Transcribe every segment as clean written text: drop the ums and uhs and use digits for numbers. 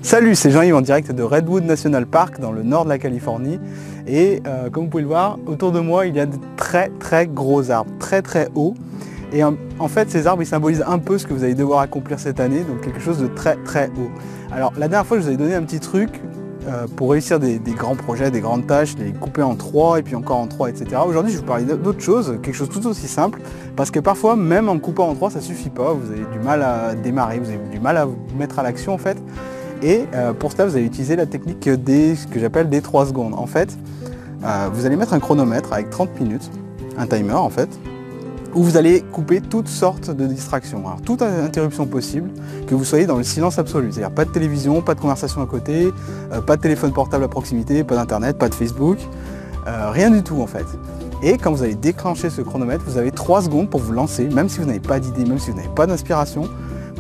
Salut, c'est Jean-Yves en direct de Redwood National Park dans le nord de la Californie. Et comme vous pouvez le voir, autour de moi il y a de très gros arbres, très hauts. Et en fait ces arbres ils symbolisent un peu ce que vous allez devoir accomplir cette année, donc quelque chose de très haut. Alors la dernière fois je vous avais donné un petit truc pour réussir des grands projets, des grandes tâches, les couper en 3 et puis encore en 3, etc. Aujourd'hui je vais vous parler d'autre chose, quelque chose tout aussi simple, parce que parfois même en coupant en 3 ça suffit pas, vous avez du mal à démarrer, vous avez du mal à vous mettre à l'action en fait. Et pour cela, vous allez utiliser la technique ce que j'appelle des 3 secondes. En fait, vous allez mettre un chronomètre avec 30 minutes, un timer en fait, où vous allez couper toutes sortes de distractions. Alors, toute interruption possible, que vous soyez dans le silence absolu. C'est-à-dire pas de télévision, pas de conversation à côté, pas de téléphone portable à proximité, pas d'internet, pas de Facebook, rien du tout en fait. Et quand vous allez déclencher ce chronomètre, vous avez 3 secondes pour vous lancer, même si vous n'avez pas d'idée, même si vous n'avez pas d'inspiration.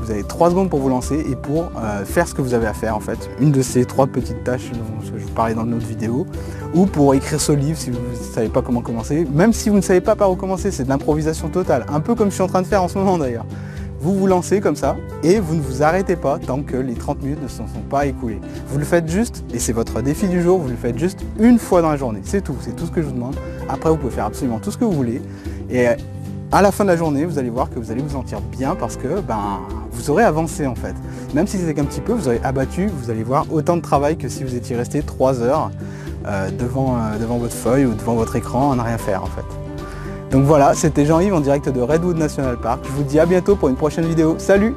Vous avez 3 secondes pour vous lancer et pour faire ce que vous avez à faire en fait. Une de ces 3 petites tâches dont je vous parlais dans une autre vidéo. Ou pour écrire ce livre si vous ne savez pas comment commencer. Même si vous ne savez pas par où commencer, c'est de l'improvisation totale. Un peu comme je suis en train de faire en ce moment d'ailleurs. Vous vous lancez comme ça et vous ne vous arrêtez pas tant que les 30 minutes ne se sont pas écoulées. Vous le faites juste, et c'est votre défi du jour, vous le faites juste une fois dans la journée. C'est tout ce que je vous demande. Après vous pouvez faire absolument tout ce que vous voulez. Et à la fin de la journée, vous allez voir que vous allez vous sentir bien parce que vous aurez avancé en fait. Même si c'est qu'un petit peu, vous aurez abattu, vous allez voir autant de travail que si vous étiez resté 3 heures devant votre feuille ou devant votre écran à ne rien faire en fait. Donc voilà, c'était Jean-Yves en direct de Redwood National Park. Je vous dis à bientôt pour une prochaine vidéo. Salut!